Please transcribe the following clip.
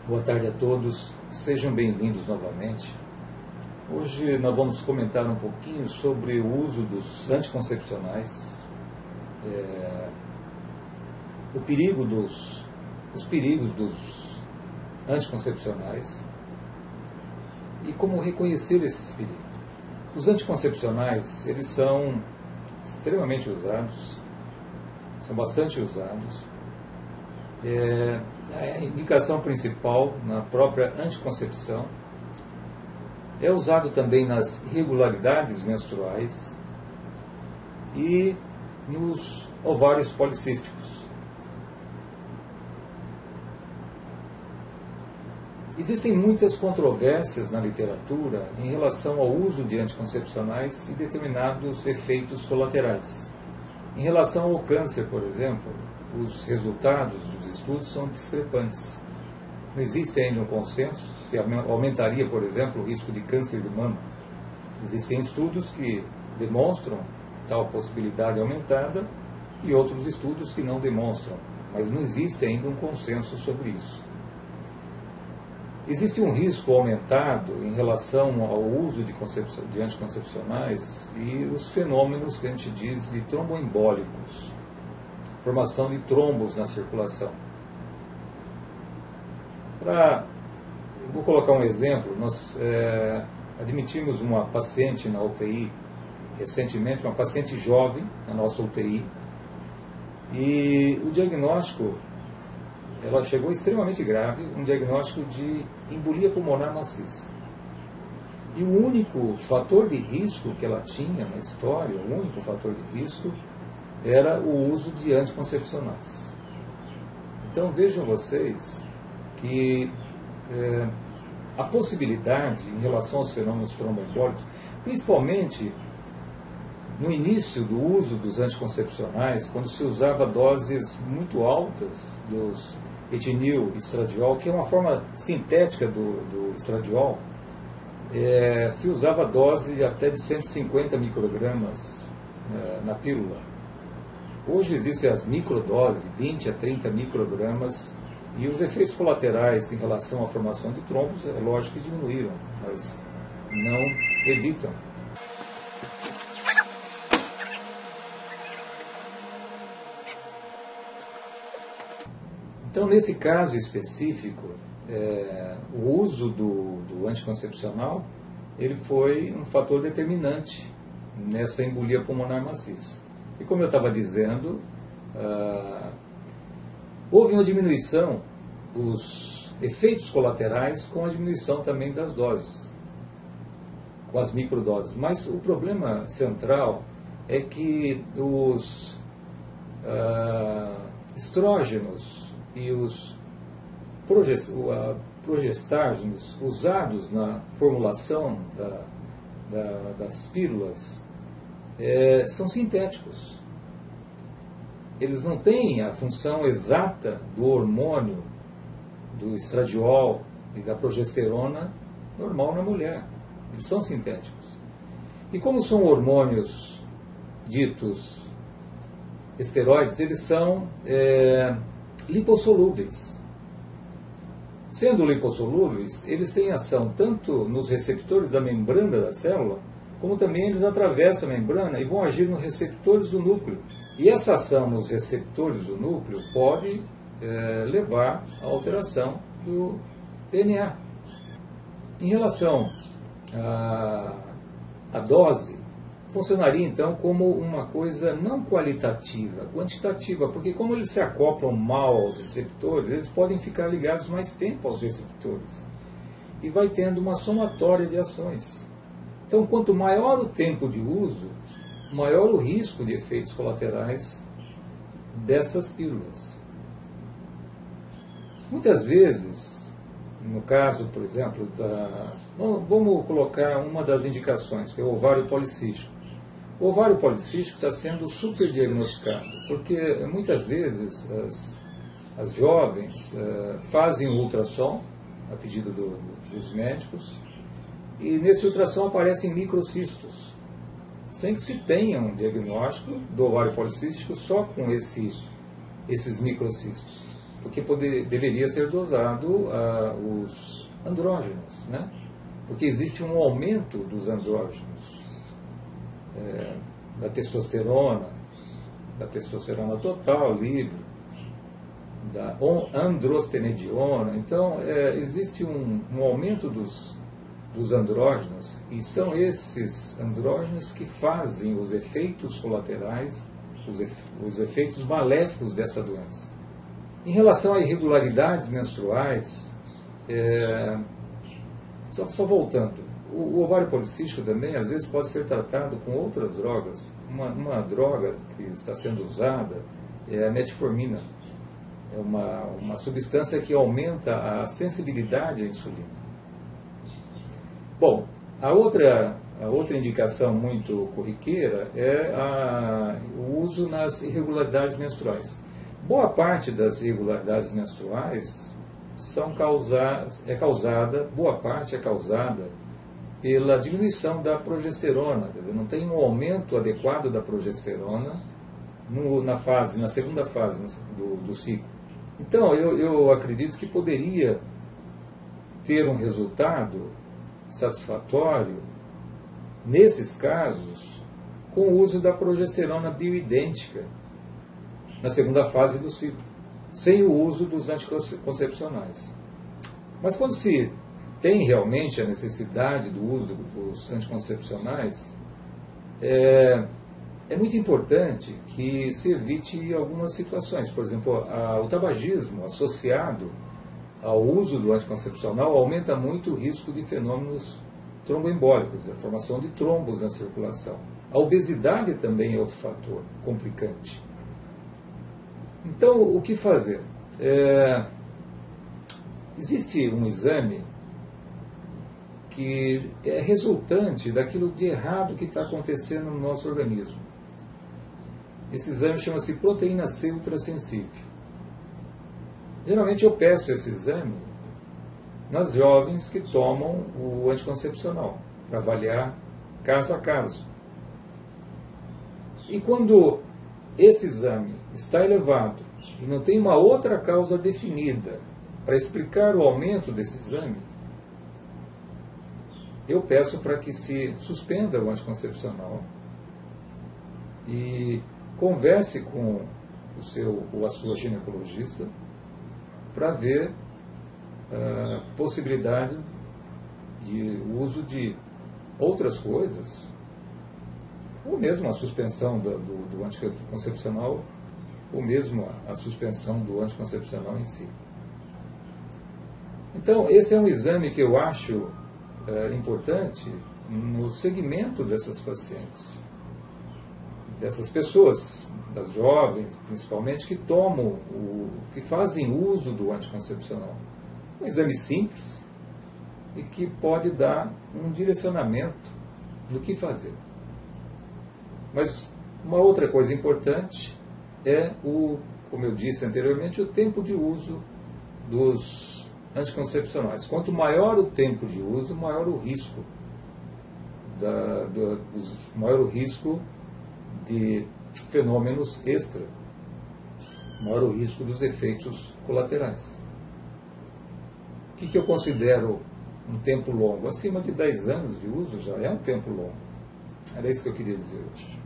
Boa tarde a todos, sejam bem-vindos novamente. Hoje nós vamos comentar um pouquinho sobre o uso dos anticoncepcionais, os perigos dos anticoncepcionais e como reconhecer esses perigos. Os anticoncepcionais, eles são extremamente usados, são bastante usados. A indicação principal na própria anticoncepção é usado também nas irregularidades menstruais e nos ovários policísticos. Existem muitas controvérsias na literatura em relação ao uso de anticoncepcionais e determinados efeitos colaterais. Em relação ao câncer, por exemplo, os resultados dos estudos são discrepantes. Não existe ainda um consenso se aumentaria, por exemplo, o risco de câncer de mama. Existem estudos que demonstram tal possibilidade aumentada e outros estudos que não demonstram, mas não existe ainda um consenso sobre isso. Existe um risco aumentado em relação ao uso de anticoncepcionais e os fenômenos que a gente diz de tromboembólicos, formação de trombos na circulação. Vou colocar um exemplo. Nós admitimos uma paciente na UTI recentemente, uma paciente jovem na nossa UTI, e o diagnóstico, ela chegou extremamente grave, um diagnóstico de embolia pulmonar maciça. E o único fator de risco que ela tinha na história, o único fator de risco, era o uso de anticoncepcionais. Então vejam vocês que a possibilidade em relação aos fenômenos tromboembólicos, principalmente no início do uso dos anticoncepcionais, quando se usava doses muito altas dos etinil estradiol, que é uma forma sintética do estradiol, se usava dose até de 150 microgramas na pílula. Hoje existem as microdoses, 20 a 30 microgramas, e os efeitos colaterais em relação à formação de trombos, é lógico que diminuíram, mas não evitam. Então, nesse caso específico, o uso do anticoncepcional ele foi um fator determinante nessa embolia pulmonar maciça. E como eu estava dizendo, houve uma diminuição dos efeitos colaterais com a diminuição também das doses, com as microdoses. Mas o problema central é que os estrógenos e os progestágenos usados na formulação das pílulas são sintéticos. Eles não têm a função exata do hormônio, do estradiol e da progesterona normal na mulher. Eles são sintéticos. E como são hormônios ditos esteroides, eles são lipossolúveis. Sendo lipossolúveis, eles têm ação tanto nos receptores da membrana da célula, como também eles atravessam a membrana e vão agir nos receptores do núcleo. E essa ação nos receptores do núcleo pode levar à alteração do DNA. Em relação à dose, funcionaria então como uma coisa não qualitativa, quantitativa, porque como eles se acoplam mal aos receptores, eles podem ficar ligados mais tempo aos receptores. E vai tendo uma somatória de ações. Então, quanto maior o tempo de uso, maior o risco de efeitos colaterais dessas pílulas. Muitas vezes, no caso, por exemplo, vamos colocar uma das indicações, que é o ovário policístico. O ovário policístico está sendo superdiagnosticado, porque muitas vezes as jovens fazem o ultrassom, a pedido dos médicos, e nesse ultrassom aparecem microcistos, sem que se tenha um diagnóstico do ovário policístico só com esses microcistos. porque deveria ser dosado os andrógenos, né? Porque existe um aumento dos andrógenos, da testosterona total, livre, da androstenediona. Então, existe um aumento dos andrógenos, e são esses andrógenos que fazem os efeitos colaterais, os efeitos maléficos dessa doença. Em relação a irregularidades menstruais, só voltando, o ovário policístico também às vezes pode ser tratado com outras drogas. Uma droga que está sendo usada é a metformina. É uma substância que aumenta a sensibilidade à insulina. Bom, a outra indicação muito corriqueira é o uso nas irregularidades menstruais. Boa parte das irregularidades menstruais boa parte é causada pela diminuição da progesterona. Quer dizer, não tem um aumento adequado da progesterona na segunda fase do ciclo. Então, eu acredito que poderia ter um resultado satisfatório, nesses casos, com o uso da progesterona bioidêntica na segunda fase do ciclo, sem o uso dos anticoncepcionais. Mas quando se tem realmente a necessidade do uso dos anticoncepcionais, é muito importante que se evite algumas situações. Por exemplo, o tabagismo associado ao uso do anticoncepcional aumenta muito o risco de fenômenos tromboembólicos, a formação de trombos na circulação. A obesidade também é outro fator complicante. Então, o que fazer? Existe um exame que é resultante daquilo de errado que está acontecendo no nosso organismo. Esse exame chama-se proteína C ultrassensível. Geralmente eu peço esse exame nas jovens que tomam o anticoncepcional, para avaliar caso a caso. E quando esse exame está elevado e não tem uma outra causa definida para explicar o aumento desse exame, eu peço para que se suspenda o anticoncepcional e converse com a sua ginecologista para ver a possibilidade de uso de outras coisas, ou mesmo a suspensão do anticoncepcional, ou mesmo a suspensão do anticoncepcional em si. Então, esse é um exame que eu acho importante no segmento dessas pacientes, dessas pessoas, das jovens principalmente, que que fazem uso do anticoncepcional. Um exame simples e que pode dar um direcionamento do que fazer. Mas uma outra coisa importante é como eu disse anteriormente, o tempo de uso dos anticoncepcionais. Quanto maior o tempo de uso, maior o risco maior o risco de fenômenos extra, maior o risco dos efeitos colaterais. O que eu considero um tempo longo? Acima de 10 anos de uso já é um tempo longo. Era isso que eu queria dizer hoje.